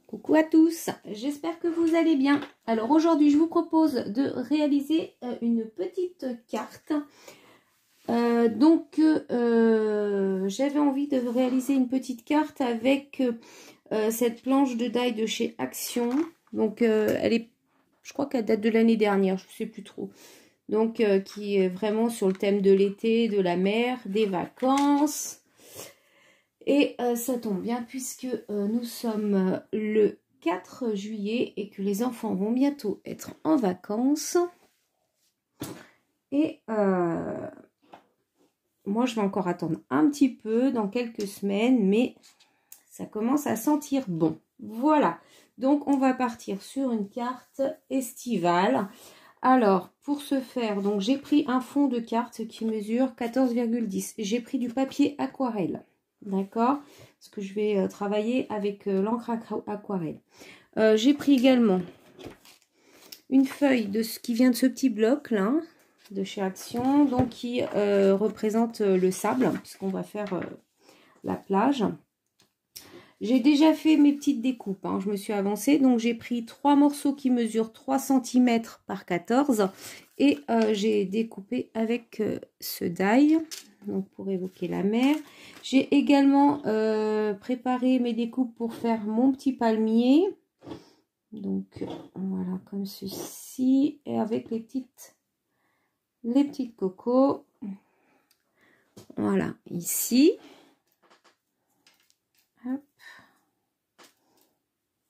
Coucou à tous, j'espère que vous allez bien. Alors aujourd'hui je vous propose de réaliser une petite carte. J'avais envie de réaliser une petite carte avec cette planche de die de chez Action. Donc je crois qu'elle date de l'année dernière, je ne sais plus trop. Donc qui est vraiment sur le thème de l'été, de la mer, des vacances. Et ça tombe bien puisque nous sommes le 4 juillet et que les enfants vont bientôt être en vacances. Et moi, je vais encore attendre un petit peu dans quelques semaines, mais ça commence à sentir bon. Voilà, donc on va partir sur une carte estivale. Alors, pour ce faire, donc j'ai pris un fond de carte qui mesure 14,10. J'ai pris du papier aquarelle. D'accord, parce que je vais travailler avec l'encre aquarelle. J'ai pris également une feuille de ce qui vient de ce petit bloc là, de chez Action, donc qui représente le sable, puisqu'on va faire la plage. J'ai déjà fait mes petites découpes, hein, je me suis avancée, donc j'ai pris 3 morceaux qui mesurent 3 cm par 14 et j'ai découpé avec ce die. Donc pour évoquer la mer. J'ai également préparé mes découpes pour faire mon petit palmier. Donc voilà, comme ceci. Et avec les petites cocos. Voilà, ici. Hop.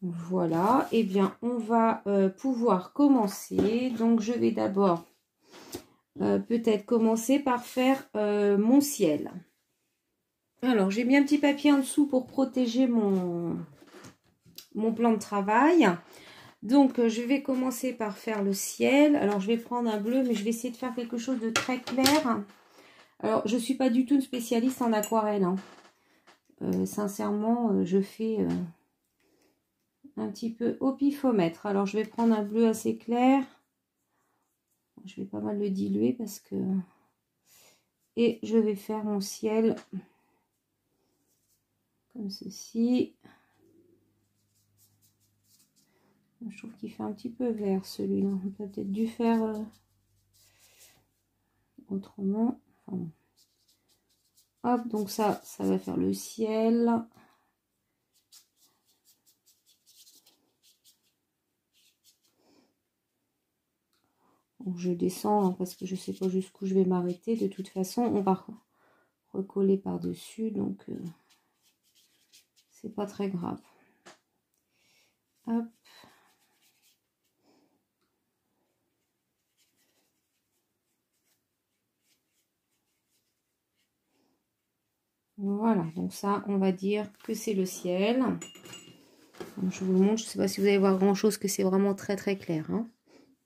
Voilà, et bien on va pouvoir commencer. Donc je vais d'abord peut-être commencer par faire mon ciel. Alors, j'ai mis un petit papier en dessous pour protéger mon plan de travail. Donc, je vais commencer par faire le ciel. Alors, je vais prendre un bleu, mais je vais essayer de faire quelque chose de très clair. Alors, je ne suis pas du tout une spécialiste en aquarelle. Hein. Sincèrement, je fais un petit peu au pifomètre. Alors, je vais prendre un bleu assez clair. Je vais pas mal le diluer parce que... Et je vais faire mon ciel... comme ceci. Je trouve qu'il fait un petit peu vert celui-là. On peut peut-être dû faire autrement. Enfin, bon. Hop, donc ça va faire le ciel. Donc je descends hein, parce que je ne sais pas jusqu'où je vais m'arrêter. De toute façon, on va recoller par-dessus. Donc c'est pas très grave. Hop. Voilà, donc ça, on va dire que c'est le ciel. Donc, je vous le montre, je ne sais pas si vous allez voir grand-chose, que c'est vraiment très très clair. Hein.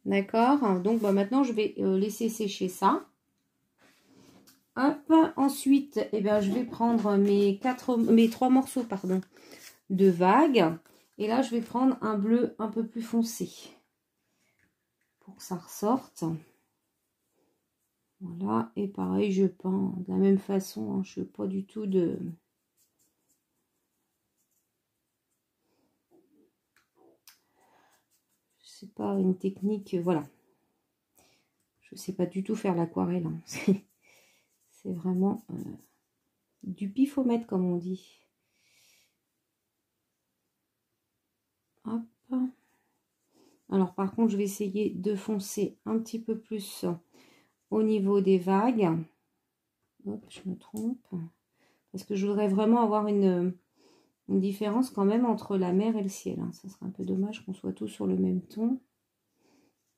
D'accord, donc bah, maintenant, je vais laisser sécher ça. Hop, ensuite, eh bien, je vais prendre mes 3 morceaux pardon, de vagues. Et là, je vais prendre un bleu un peu plus foncé pour que ça ressorte. Voilà, et pareil, je peins de la même façon. Hein, je ne fais pas du tout de... C'est pas une technique, voilà. Je ne sais pas du tout faire l'aquarelle. Hein. C'est vraiment du pifomètre, comme on dit. Hop. Alors, par contre, je vais essayer de foncer un petit peu plus au niveau des vagues. Hop, je me trompe. Parce que je voudrais vraiment avoir une différence quand même entre la mer et le ciel. Hein. Ça serait un peu dommage qu'on soit tous sur le même ton.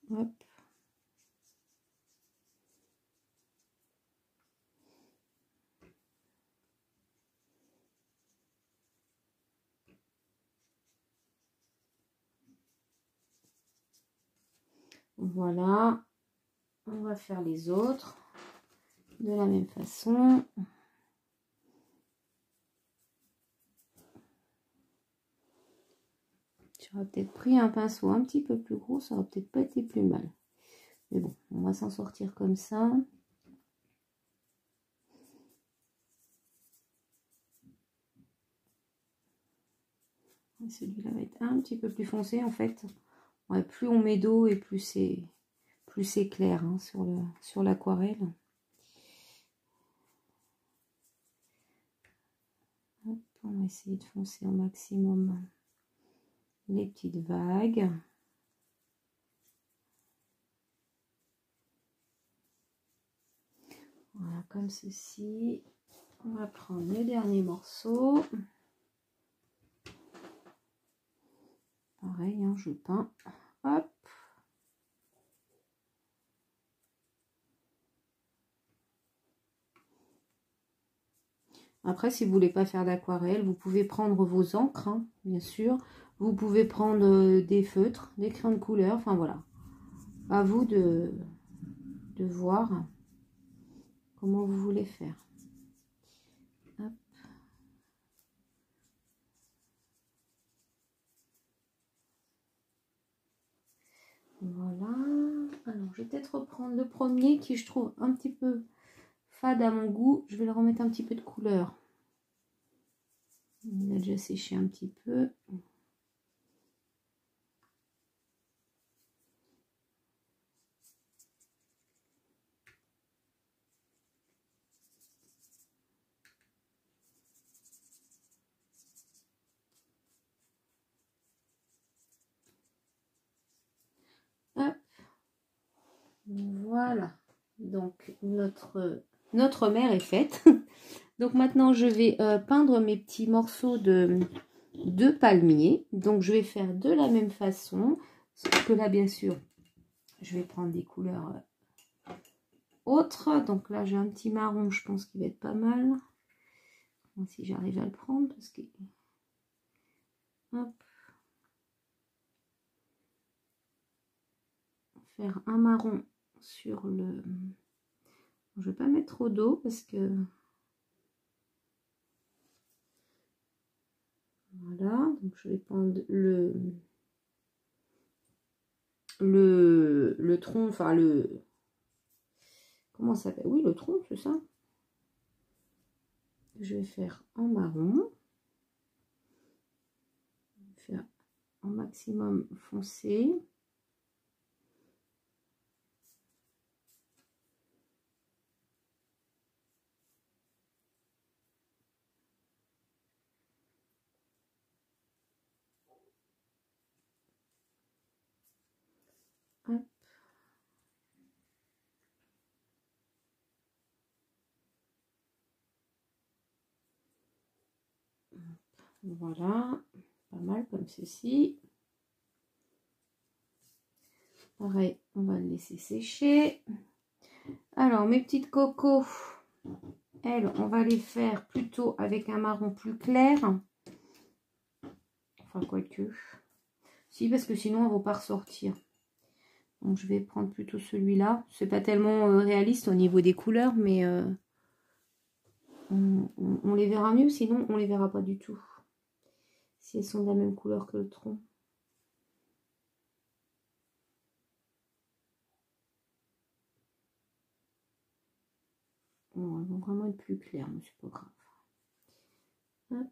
Hop. Voilà. On va faire les autres de la même façon. J'aurais peut-être pris un pinceau un petit peu plus gros, ça aurait peut-être pas été plus mal. Mais bon, on va s'en sortir comme ça. Celui-là va être un petit peu plus foncé en fait. Ouais, plus on met d'eau et plus c'est clair hein, sur l'aquarelle. On va essayer de foncer au maximum les petites vagues. Voilà, comme ceci. On va prendre le dernier morceau. Pareil, hein, je peins. Hop. Après, si vous voulez pas faire d'aquarelle, vous pouvez prendre vos encres, hein, bien sûr. Vous pouvez prendre des feutres, des crayons de couleur. Enfin, voilà. À vous de voir comment vous voulez faire. Hop. Voilà. Alors, je vais peut-être reprendre le premier qui je trouve un petit peu fade à mon goût. Je vais le remettre un petit peu de couleur. Il a déjà séché un petit peu. Hop. Voilà. Donc, notre mer est faite. Donc, maintenant, je vais peindre mes petits morceaux de palmier. Donc, je vais faire de la même façon. Sauf que là, bien sûr, je vais prendre des couleurs autres. Donc là, j'ai un petit marron, je pense qu'il va être pas mal. Si j'arrive à le prendre, parce que... Hop. Faire un marron sur le... Je vais pas mettre trop d'eau parce que... Voilà, donc je vais prendre le tronc, enfin le... Comment ça s'appelle? Oui, le tronc, c'est ça. Je vais faire en marron. Faire un maximum foncé. Hop. Voilà, pas mal comme ceci. Pareil, on va le laisser sécher. Alors, mes petites cocos, elles, on va les faire plutôt avec un marron plus clair. Enfin, quoique. Si, parce que sinon, elles ne vont pas ressortir. Donc, je vais prendre plutôt celui-là. C'est pas tellement réaliste au niveau des couleurs, mais on les verra mieux. Sinon, on les verra pas du tout. Si elles sont de la même couleur que le tronc. Bon, elles vont vraiment être plus claires, mais c'est pas grave. Hop.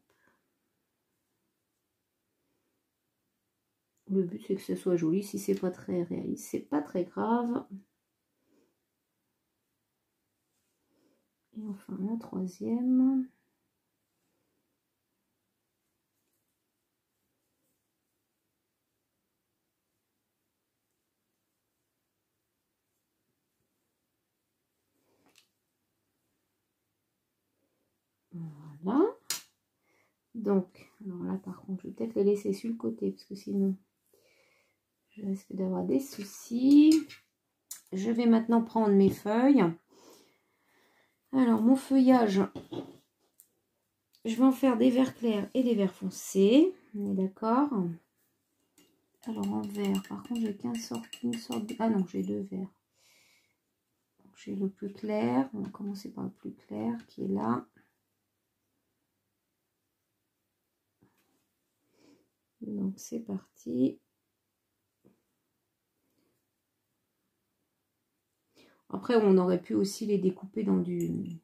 Le but, c'est que ce soit joli. Si c'est pas très réaliste, c'est pas très grave. Et enfin, la troisième. Voilà. Donc, alors là, par contre, je vais peut-être les laisser sur le côté, parce que sinon, je risque d'avoir des soucis. Je vais maintenant prendre mes feuilles. Alors, mon feuillage, je vais en faire des verts clairs et des verts foncés. On est d'accord? Alors, en vert, par contre, j'ai qu'une sorte de... Ah non, j'ai deux verts. J'ai le plus clair. On va commencer par le plus clair, qui est là. Donc, c'est parti. Après, on aurait pu aussi les découper dans du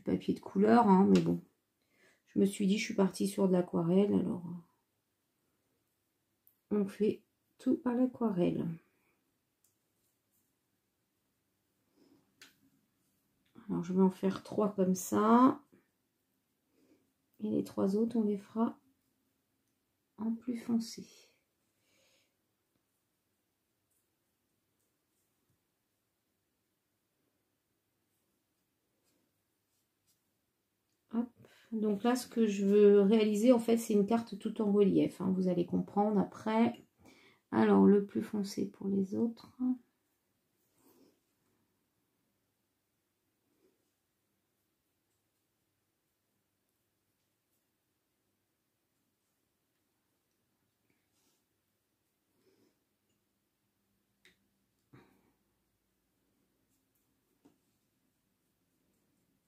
papier de couleur, hein, mais bon. Je me suis dit, je suis partie sur de l'aquarelle, alors on fait tout à l'aquarelle. Alors, je vais en faire 3 comme ça. Et les 3 autres, on les fera en plus foncé. Hop. Donc là, ce que je veux réaliser, en fait, c'est une carte tout en relief. Hein, vous allez comprendre après. Alors, le plus foncé pour les autres.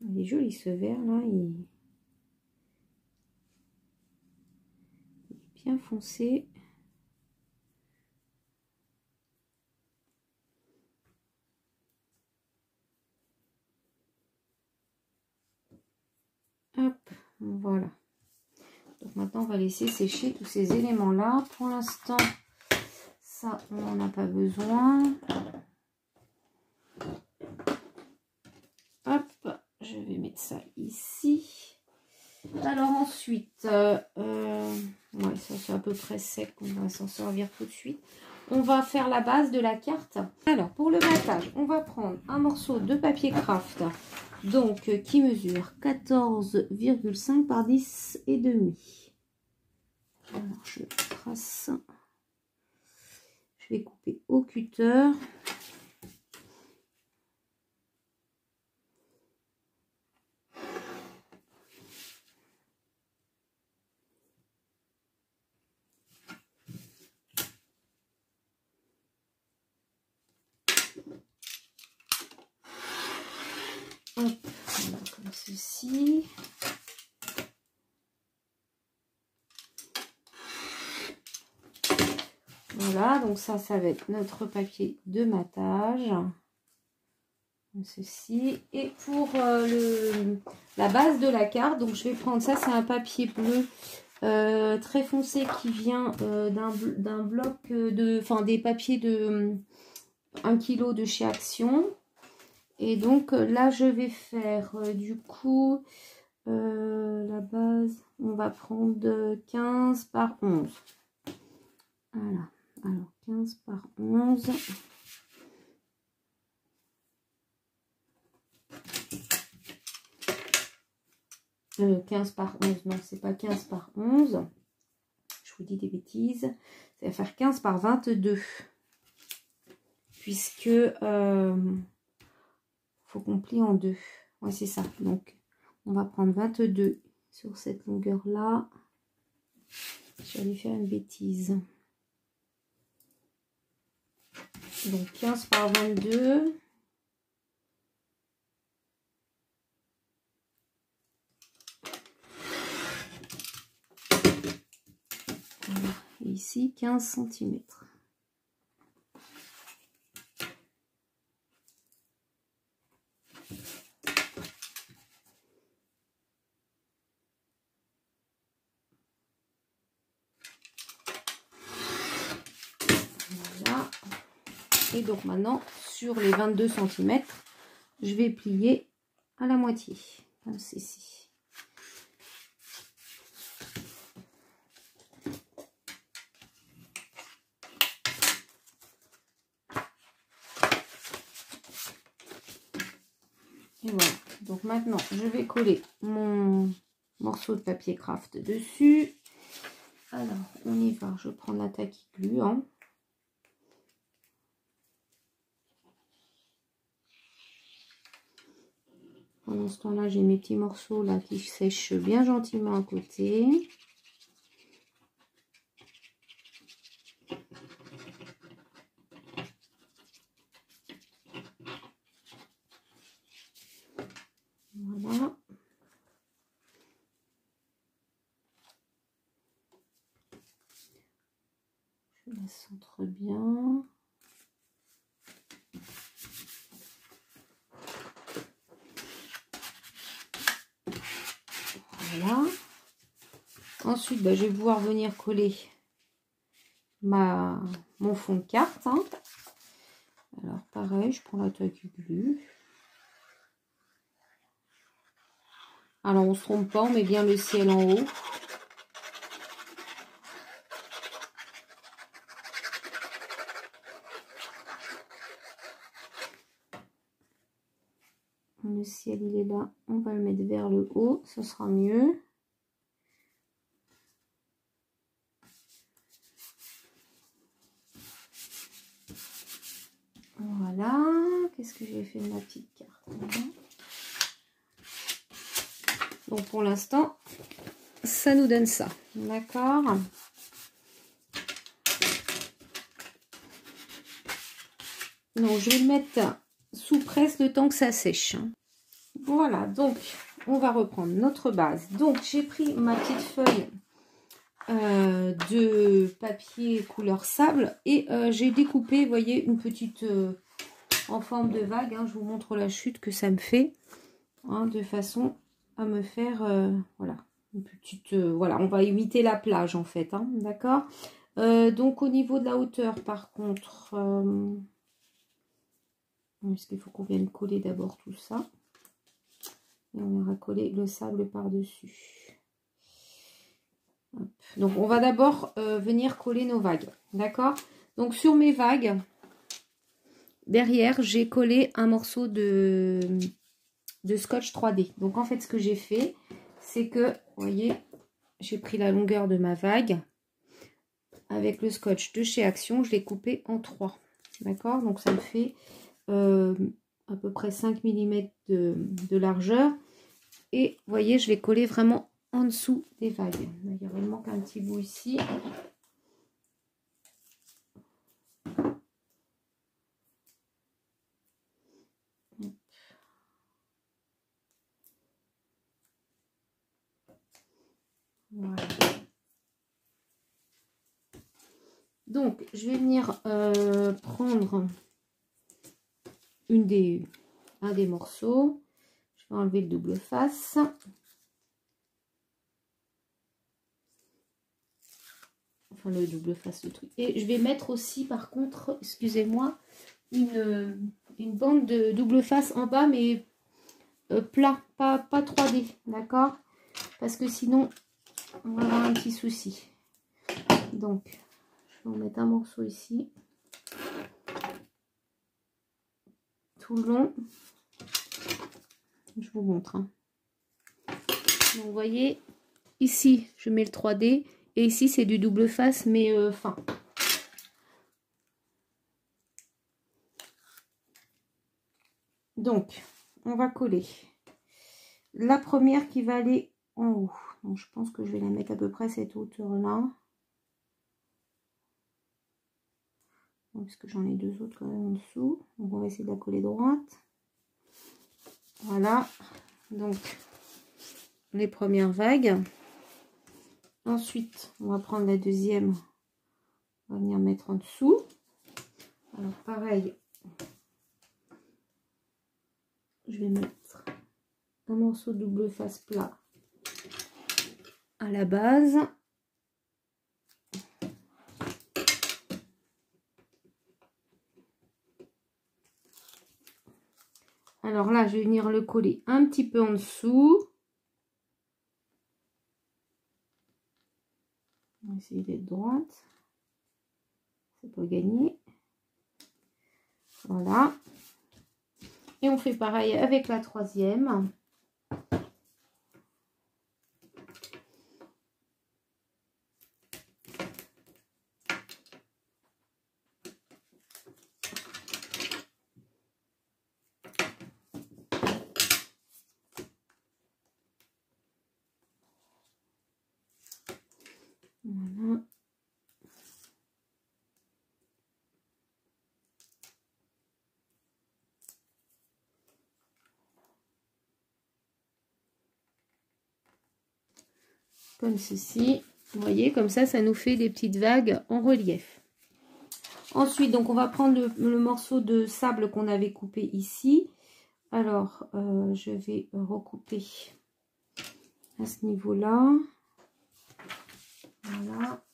Il est joli ce vert là, il est bien foncé. Hop, voilà. Donc maintenant on va laisser sécher tous ces éléments là. Pour l'instant, ça on n'en a pas besoin. Hop, je vais mettre ça ici. Alors ensuite, ouais, ça c'est à peu près sec, on va s'en servir tout de suite. On va faire la base de la carte. Alors pour le battage, on va prendre un morceau de papier craft, donc qui mesure 14,5 par 10 et demi. Alors je trace, je vais couper au cutter. Hop, voilà, comme ceci. Voilà, donc ça va être notre papier de matage. Comme ceci. Et pour la base de la carte, donc je vais prendre ça, c'est un papier bleu très foncé qui vient d'un bloc des papiers de 1 kg de chez Action. Et donc là, je vais faire du coup la base, on va prendre 15 par 11. Voilà, alors 15 par 11. Euh, 15 par 11, non, c'est pas 15 par 11. Je vous dis des bêtises. Ça va faire 15 par 22. Puisque faut qu'on plie en deux. Ouais, c'est ça. Donc, on va prendre 22 sur cette longueur-là. Je vais aller faire une bêtise. Donc, 15 par 22. Voilà. Et ici, 15 cm. Voilà. Et donc maintenant, sur les 22 cm, je vais plier à la moitié, comme ceci. Et voilà. Donc maintenant, je vais coller mon morceau de papier craft dessus. Alors, on y va. Je prends la tacky glue. Hein. Pendant ce temps-là, j'ai mes petits morceaux là qui sèchent bien gentiment à côté. Voilà. Je la centre bien. Voilà. Ensuite, bah, je vais pouvoir venir coller mon fond de carte. Hein. Alors, pareil, je prends la tacky glue. Alors, on ne se trompe pas, on met bien le ciel en haut. Le ciel, il est là. On va le mettre vers le haut, ce sera mieux. Voilà. Qu'est-ce que j'ai fait de ma petite carte? Donc, pour l'instant, ça nous donne ça. D'accord. Donc, je vais le mettre sous presse le temps que ça sèche. Voilà, donc, on va reprendre notre base. Donc, j'ai pris ma petite feuille de papier couleur sable et j'ai découpé, vous voyez, une petite en forme de vague. Hein, je vous montre la chute que ça me fait, hein, de façon à me faire, voilà, une petite, voilà, on va imiter la plage en fait, hein, d'accord. Donc, au niveau de la hauteur, par contre, est-ce qu'il faut qu'on vienne coller d'abord tout ça? Et on ira coller le sable par-dessus. Donc, on va d'abord venir coller nos vagues. D'accord? Donc, sur mes vagues, derrière, j'ai collé un morceau de scotch 3D. Donc, en fait, ce que j'ai fait, c'est que, vous voyez, j'ai pris la longueur de ma vague. Avec le scotch de chez Action, je l'ai coupé en 3. D'accord? Donc, ça me fait à peu près 5 mm de largeur. Et vous voyez, je vais coller vraiment en dessous des vagues. Il me manque un petit bout ici. Voilà. Donc, je vais venir prendre un des morceaux. Je vais enlever le double face. Enfin, le double face, le truc. Et je vais mettre aussi, par contre, excusez-moi, une bande de double face en bas, mais plat, pas 3D, d'accord? Parce que sinon, on va avoir un petit souci. Donc, je vais en mettre un morceau ici. Tout le long. Je vous montre. Hein. Donc, vous voyez, ici, je mets le 3D. Et ici, c'est du double face, mais fin. Donc, on va coller. La première qui va aller en haut. Donc, je pense que je vais la mettre à peu près à cette hauteur-là. Parce que j'en ai deux autres quand même en dessous. Donc, on va essayer de la coller droite. Voilà. Donc, les premières vagues. Ensuite, on va prendre la deuxième. On va venir mettre en dessous. Alors, pareil. Je vais mettre un morceau de double face plat à la base. Alors là, je vais venir le coller un petit peu en dessous. On va essayer d'être droite. C'est pas gagné. Voilà. Et on fait pareil avec la troisième. Voilà. Comme ceci. Vous voyez, comme ça nous fait des petites vagues en relief. Ensuite, donc on va prendre le morceau de sable qu'on avait coupé ici. Alors, je vais recouper à ce niveau-là. Voilà.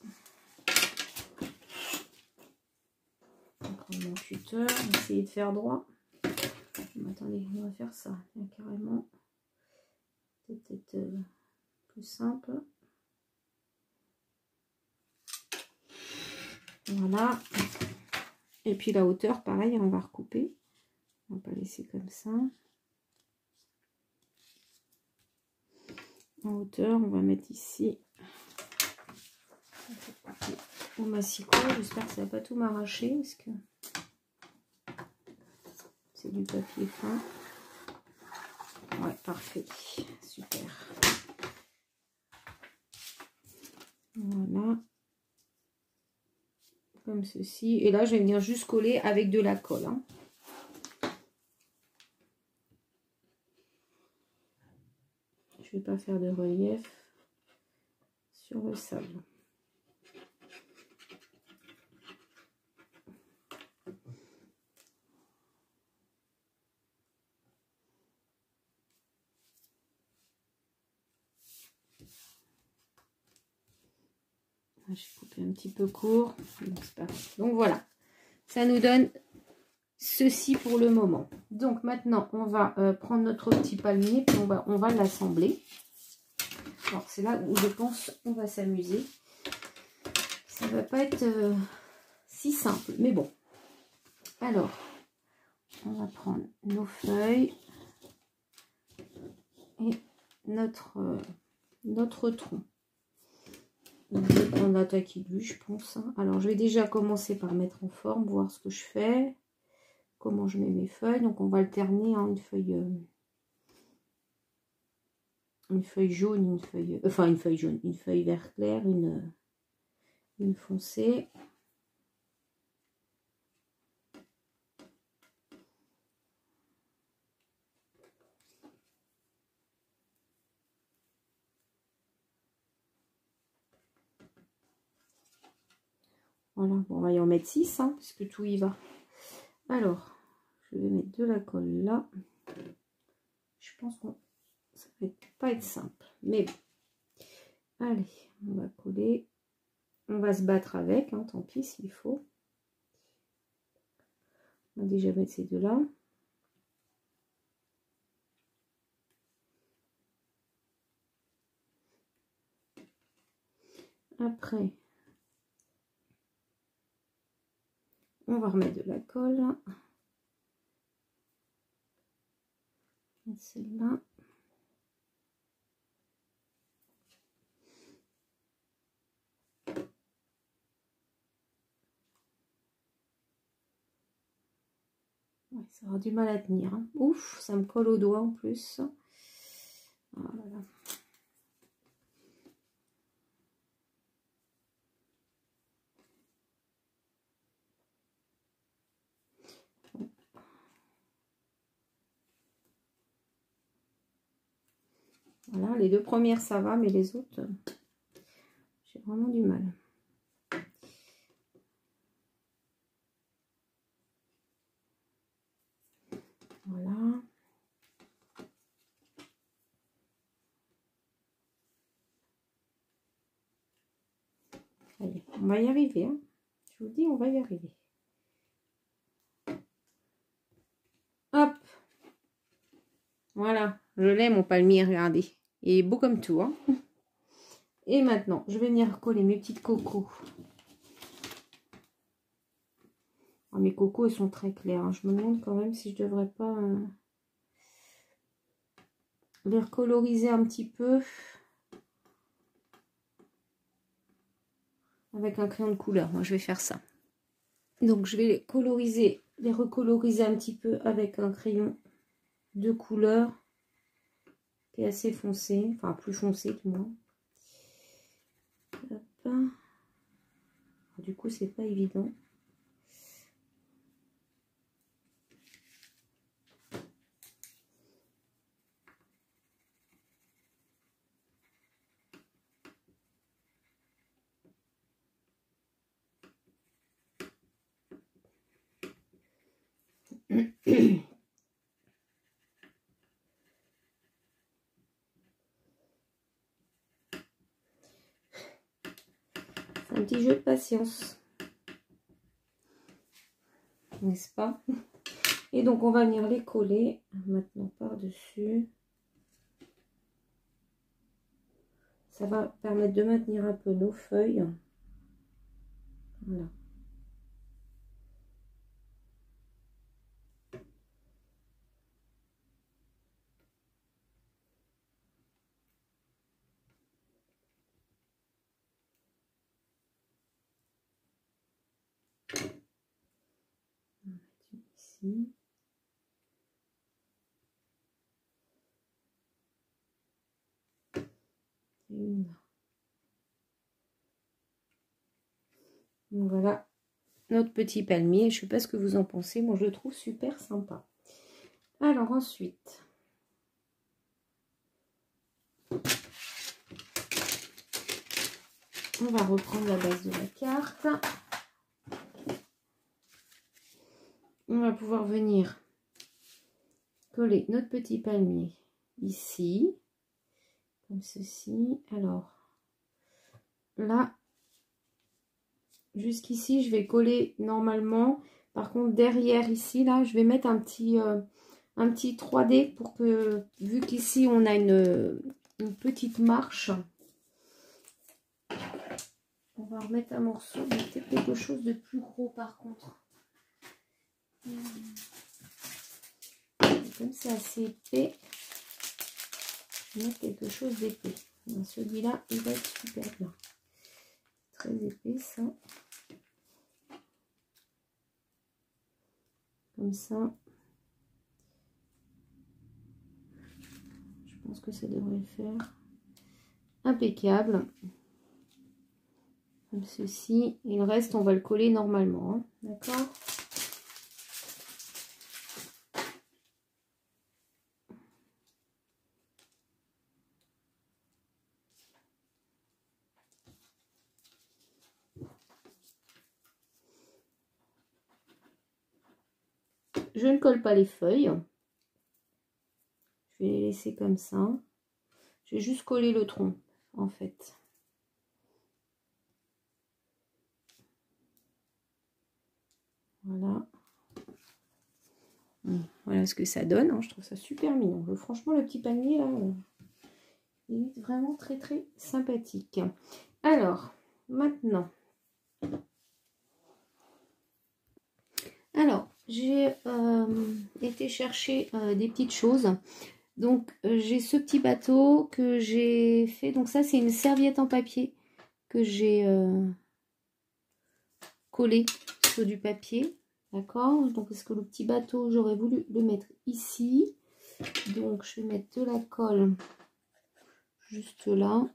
Je vais prendre mon cutter, on va essayer de faire droit. Attendez, on va faire ça. Là, carrément. C'est peut-être plus simple. Voilà. Et puis la hauteur, pareil, on va recouper. On va pas laisser comme ça. En hauteur, on va mettre ici. Au massicot, j'espère que ça va pas tout m'arracher parce que c'est du papier fin. Ouais, parfait, super. Voilà, comme ceci. Et là, je vais venir juste coller avec de la colle. Hein. Je vais pas faire de relief sur le sable. J'ai coupé un petit peu court. Donc voilà, ça nous donne ceci pour le moment. Donc maintenant, on va prendre notre petit palmier puis on va l'assembler. Alors c'est là où je pense on va s'amuser. Ça va pas être si simple, mais bon. Alors, on va prendre nos feuilles et notre tronc. Donc, je vais prendre la taquille, je pense. Alors, je vais déjà commencer par mettre en forme, voir ce que je fais, comment je mets mes feuilles. Donc, on va alterner hein, une feuille jaune, une feuille vert clair, une foncée. Voilà, bon, on va y en mettre 6, hein, puisque tout y va. Alors, je vais mettre de la colle là. Je pense que ça va pas être simple, mais bon. Allez, on va coller. On va se battre avec, hein, tant pis s'il faut. On va déjà mettre ces deux-là. Après, on va remettre de la colle. Celle-là. Ouais, ça aura du mal à tenir. Hein. Ouf, ça me colle au doigt en plus. Voilà. Voilà, les deux premières ça va, mais les autres, j'ai vraiment du mal. Voilà. Allez, on va y arriver. Hein. Je vous dis, on va y arriver. Hop. Voilà, je l'ai mon palmier, regardez. Il est beau comme tout. Hein. Et maintenant, je vais venir coller mes petites cocos. Oh, mes cocos, ils sont très clairs. Hein. Je me demande quand même si je devrais pas les recoloriser un petit peu. Avec un crayon de couleur. Moi, je vais faire ça. Donc, je vais les recoloriser un petit peu avec un crayon de couleur qui est assez foncé. Enfin, plus foncé du moins. Hop. Du coup, c'est pas évident. un petit jeu de patience. N'est-ce pas? Et donc, on va venir les coller maintenant par-dessus. Ça va permettre de maintenir un peu nos feuilles. Voilà. On va mettre ici. Une. Donc voilà notre petit palmier. Je ne sais pas ce que vous en pensez. Moi, je le trouve super sympa. Alors ensuite, on va reprendre la base de la carte. On va pouvoir venir coller notre petit palmier ici, comme ceci. Alors, là, jusqu'ici, je vais coller normalement. Par contre, derrière ici, là, je vais mettre un petit 3D pour que, vu qu'ici, on a une petite marche, on va remettre un morceau, mais peut-être quelque chose de plus gros par contre. Comme c'est assez épais, je vais mettre quelque chose d'épais. Celui-là, il va être super bien. Très épais, ça. Comme ça. Je pense que ça devrait le faire. Impeccable. Comme ceci. Et le reste, on va le coller normalement. Hein. D'accord ? Je ne colle pas les feuilles. Je vais les laisser comme ça. Je vais juste coller le tronc, en fait. Voilà. Voilà ce que ça donne. Hein. Je trouve ça super mignon. Franchement, le petit panier, là, il est vraiment très, très sympathique. Alors, maintenant. Alors, j'ai été chercher des petites choses. Donc, j'ai ce petit bateau que j'ai fait. Donc, ça, c'est une serviette en papier que j'ai collée sur du papier. D'accord? Donc, est-ce que le petit bateau, j'aurais voulu le mettre ici. Donc, je vais mettre de la colle juste là.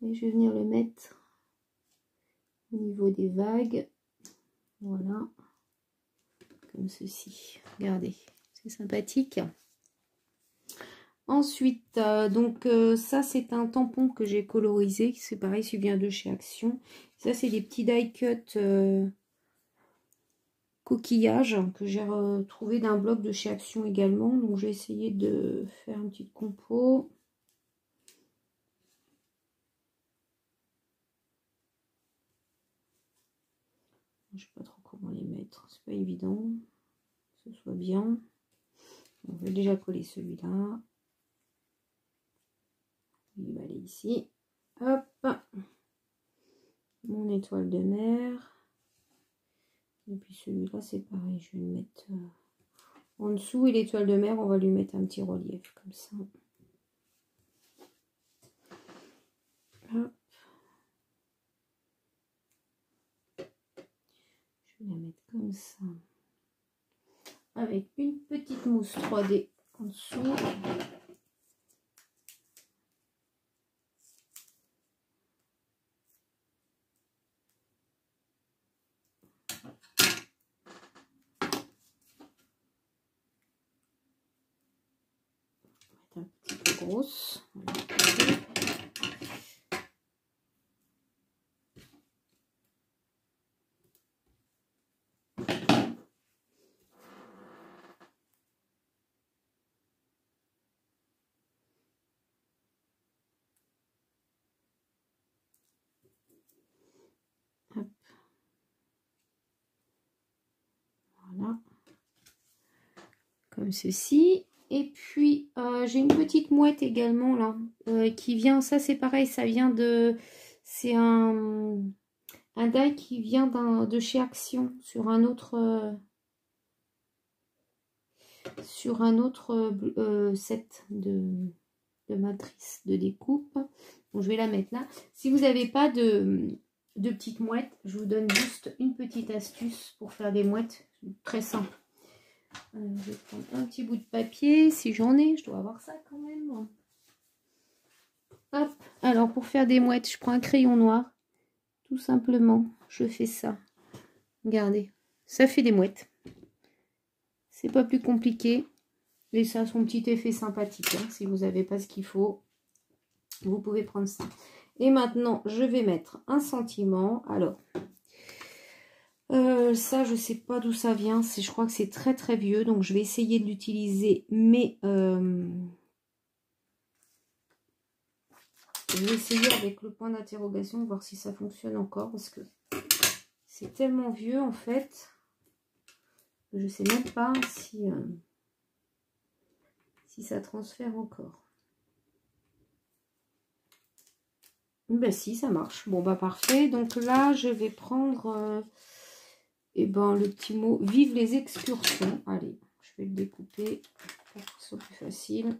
Et je vais venir le mettre au niveau des vagues. Voilà. Comme ceci. Regardez, c'est sympathique. Ensuite, ça c'est un tampon que j'ai colorisé, c'est pareil, il vient de chez Action. Ça c'est des petits die cut coquillages que j'ai retrouvé d'un blog de chez Action également. Donc j'ai essayé de faire une petite compo. Je ne sais pas trop comment les mettre, c'est pas évident que ce soit bien. On va déjà coller celui-là. Il va aller ici. Hop. Mon étoile de mer. Et puis celui-là, c'est pareil. Je vais le mettre en dessous. Et l'étoile de mer, on va lui mettre un petit relief comme ça. Hop. Je vais la mettre comme ça. Avec une petite mousse 3D en dessous. Un petit peu grosse. comme ceci. Et puis, j'ai une petite mouette également, là, qui vient, ça c'est pareil, ça vient de, c'est un die qui vient de chez Action, sur un autre set de matrice de découpe. Donc, je vais la mettre là. Si vous n'avez pas de petites mouettes, je vous donne juste une petite astuce pour faire des mouettes, très simple. Je vais prendre un petit bout de papier, si j'en ai, je dois avoir ça quand même. Hop, alors pour faire des mouettes, je prends un crayon noir, tout simplement, je fais ça. Regardez, ça fait des mouettes. C'est pas plus compliqué. Et ça a son petit effet sympathique. Hein. Si vous n'avez pas ce qu'il faut, vous pouvez prendre ça. Et maintenant, je vais mettre un sentiment. Alors, ça, je sais pas d'où ça vient. Je crois que c'est très très vieux. Donc, je vais essayer de l'utiliser. Mais je vais essayer avec le point d'interrogation, voir si ça fonctionne encore. Parce que c'est tellement vieux en fait. Que je sais même pas si ça transfère encore. Ben si, ça marche. Bon bah parfait. Donc là, je vais prendre le petit mot « Vive les excursions ». Allez, je vais le découper pour que ce soit plus facile.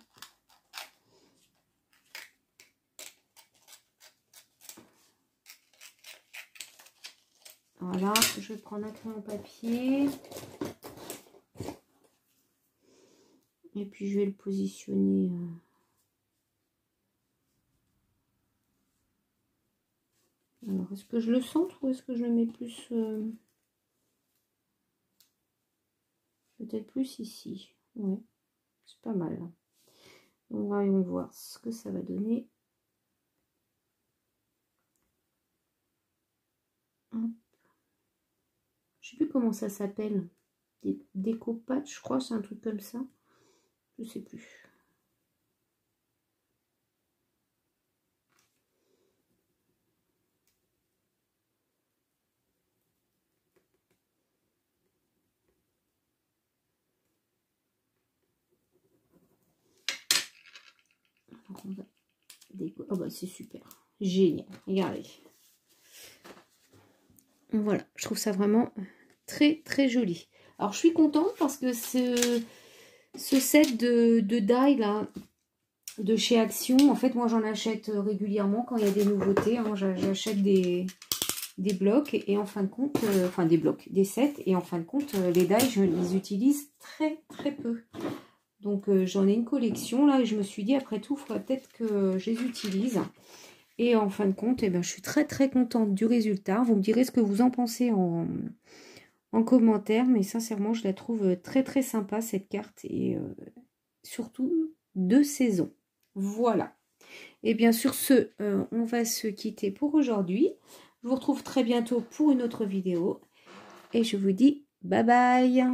Voilà, je vais prendre un crayon papier. Et puis je vais le positionner. Alors, est-ce que je le centre ou est-ce que je le mets plus... peut-être plus ici. Ouais, c'est pas mal. Donc, voyons voir ce que ça va donner. Hop. Je sais plus comment ça s'appelle. Découpage, je crois, c'est un truc comme ça. Je sais plus. Alors, on va oh bah c'est super. Génial. Regardez. Voilà, je trouve ça vraiment très très joli. Alors je suis contente parce que ce set de die là de chez Action, en fait moi j'en achète régulièrement quand il y a des nouveautés. Hein, j'achète des blocs et en fin de compte, enfin des blocs, des sets, et en fin de compte les die je les utilise très très peu. Donc j'en ai une collection là et je me suis dit après tout il faudrait peut-être que je les utilise. Et en fin de compte, eh ben, je suis très très contente du résultat. Vous me direz ce que vous en pensez en commentaire. Mais sincèrement, je la trouve très très sympa cette carte. Et surtout de saison. Voilà. Et bien sur ce, on va se quitter pour aujourd'hui. Je vous retrouve très bientôt pour une autre vidéo. Et je vous dis bye bye.